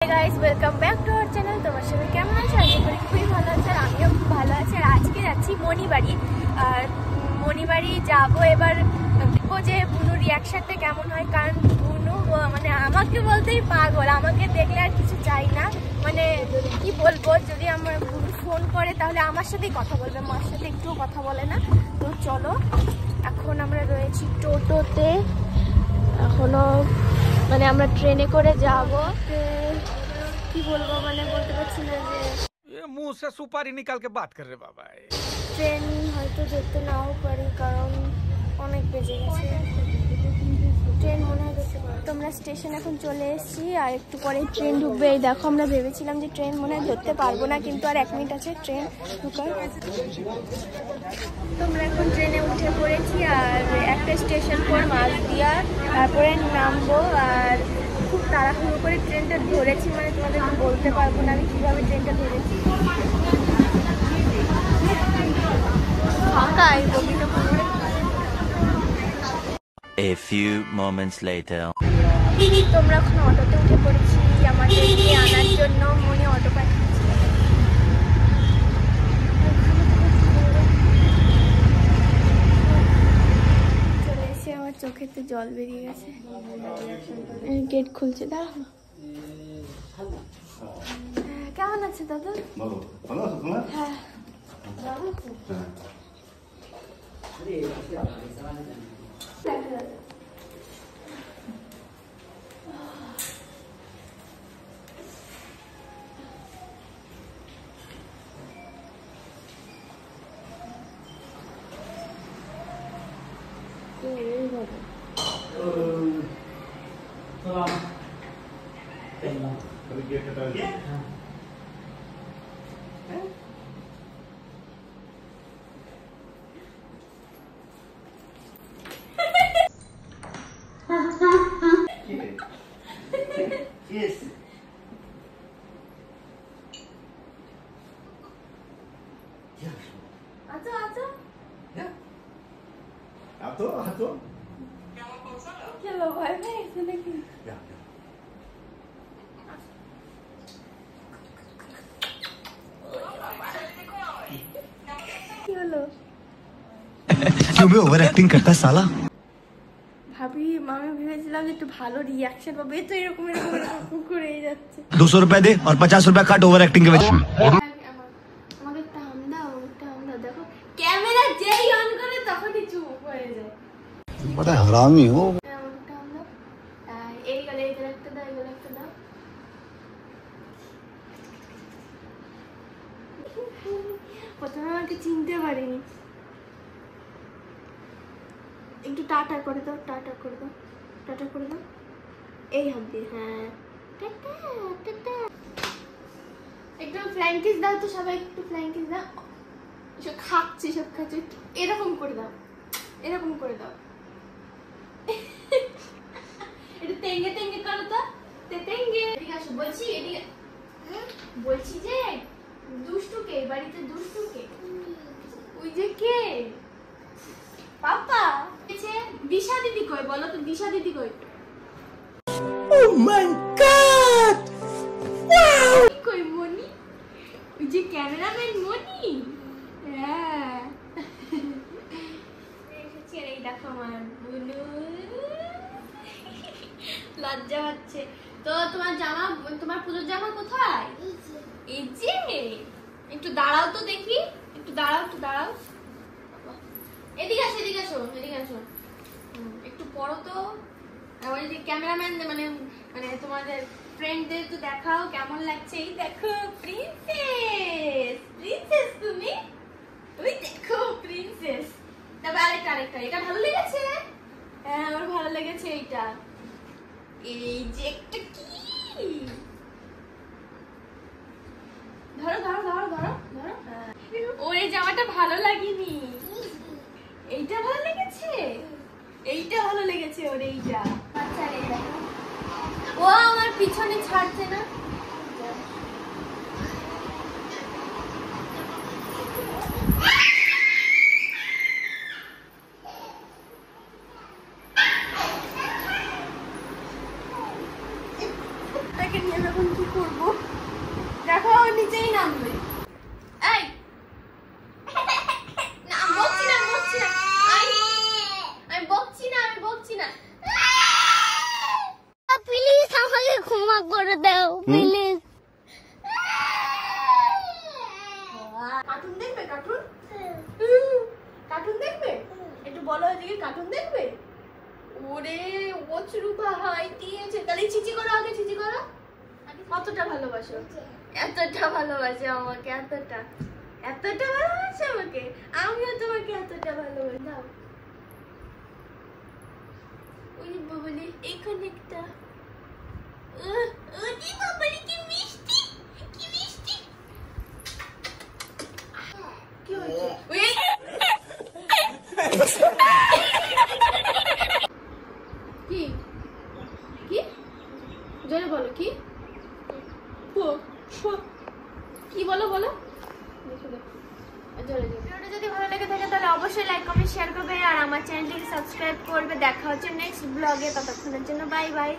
Guys welcome back to our channel. তোমার সবাই কেমন আছে? আশা করি খুবই ভালো আছে, আর আমিও খুব ভালো আছি। আর আজকে যাচ্ছি মণিবাড়ি। আর মণিবাড়ি যাবো, এবার দেখবো যে বুনুর রিয়াকশনটা কেমন হয়। কারণ বুনু মানে আমাকে বলতেই পাগল, আমাকে দেখলে আর কিছু চাই না। মানে কি বলবো, যদি আমার বুনু ফোন করে তাহলে আমার সাথেই কথা বলবে, মার সাথে একটুও কথা বলে না। তো চলো, এখন আমরা রয়েছি টোটোতে, এখনো মানে আমরা ট্রেনে করে যাব। কি বলবো, মানে বলতে পারছি না যে मुंह से सुपारी निकाल के बात कर रहे बाबा। ট্রেন হয়তো যেতে নাও পারি, কারণ অনেক বেজে গেছে। ট্রেন মনে হয় ধরতে পারবো। তোমরা স্টেশন এখন চলে এসেছি, আর একটু পরে ট্রেন ঢুকবে। এই দেখো, আমরা ভেবেছিলাম যে ট্রেন মনে হয় ধরতে পারবো না, কিন্তু আর 1 মিনিট আছে ট্রেন ঢুকার। তোমরা এখন ট্রেনে উঠে পড়েছি, আর একটা স্টেশন পর মাঝদিয়া, তারপরে নামবো। আর খুব তাড়াহুড়ো করে ট্রেনটা ধরেছি, মানে তোমাদেরকে বলতে পারবো না আমি কীভাবে ট্রেনটা ধরেছি। A few moments later. তোমরা এখন অটোতে উঠে পড়েছি আমাদেরকে আনার জন্য। মনে অটো পাঠিয়েছি। চলে এসে আমার চোখেতে জল বেরিয়ে গেছে। গেট খুলছে, দাঁড়াও। কেমন আছে দাদা? ভালো আছো তোমার? হ্যাঁ। Yes. আচ্ছা আচ্ছা, Ato, ato. চলো, ভয় পেয়েছে নাকি? Ya. কি হলো? क्यों बे ओवर एक्टिंग करता है साला? ভাবি, আমি ভেবেছিলাম যে একটু ভালো রিয়াকশন পাবে, তো এরকম এরকম এরকম করেই যাচ্ছে। 200 रुपए दे और 50 रुपए काट ओवर एक्टिंग के वजह। আমাকে একটা হাম দাও, একটা হাম দাও। দেখো ক্যামেরা যেই অন করে তখনই চুপ হয়ে যায়। बड़ा हरामी हो। আমাকে একটা হাম দাও। এই গেলে একটা দাও, এই গেলে একটা দাও। প্রথমে আমাকে চিনতে পারিনি। একটু টাটা করে দাও, টাটা করে দাও, টাটা করে দাও। এই হাত দিয়ে, হ্যাঁ, টাটা টাটা। একটু ফ্ল্যাঙ্কিস দাও তো, সবাই একটু ফ্ল্যাঙ্কিস দাও। সব খাচ্ছি, সব খাচ্ছি, এরকম করে দাও, এরকম করে দাও। একটু তেঙ্গে তেঙ্গে করো তো, তেঙ্গে। এদিকে আসো, বলছি এদিকে। বলছি যে দুষ্টুকে, বাড়িতে দুষ্টুকে, ওই যে কে, পাপা। দিশা দিদি কই বলো তো, দিশা দিদি কই? Oh my god! Wow! কই মনি? ওই যে ক্যামেরাম্যান মনি। হ্যাঁ, এসেছি। আর এই দেখো আমার বুনু, লজ্জা হচ্ছে। তো তোমার জামা, তোমার পুজোর জামা কোথায়? এই যে, একটু দাঁড়াও তো দেখি, একটু দাঁড়াও, একটু দাঁড়াও। এদিকে আসো, এদিকে আসো, এদিকে আসো। একটু পড়ো তো। ওই যে ক্যামেরাম্যান, মানে মানে তোমাদের ফ্রেন্ডদের তো দেখাও কেমন লাগছে। এই দেখো প্রিন্সেস, প্রিন্সেস তুমি, ওই দেখো প্রিন্সেস। তারপর আরেকটা, আরেকটা। এটা ভালো লেগেছে? হ্যাঁ, আমার ভালো লেগেছে এইটা। এই যে একটা কি, ধরো ধরো ধরো ধরো ধরো। ওর এই জামাটা ভালো লাগেনি, এইটা ভালো লেগেছে, এইটা ভালো লেগেছে ওর, এইটা। আচ্ছা, ও আমার পিছনে ছাড়ছে না। তাকে নিয়ে এখন কি প্লিজ। কার্টুন দেখবে? কার্টুন কার্টুন দেখবে? একটু বলো এদিকে, কার্টুন দেখবে? ওরে ওচরু ভাই দিয়েছে, তাহলে চিচি করো, আগে চিচি করো। কতটা ভালোবাসো? এতটা ভালোবাসে আমাকে, এতটা এতটা ভালোবাসে আমাকে, আমিও তোমাকে এতটা ভালোবাসি। দাও ওই বাবলি এখানে একটা, ওরে বাবলি কি মিষ্টি, কি মিষ্টি। কি হয়েছে? কি কি জোরে বলো, কি কি বলো বলো জোরে জোরে। ভিডিওটা যদি ভালো লেগে থাকে তাহলে অবশ্যই লাইক কমেন্ট শেয়ার করবে আর আমার চ্যানেলটিকে সাবস্ক্রাইব করবে। দেখা হচ্ছে নেক্সট ব্লগে, ততক্ষণের জন্য বাই বাই।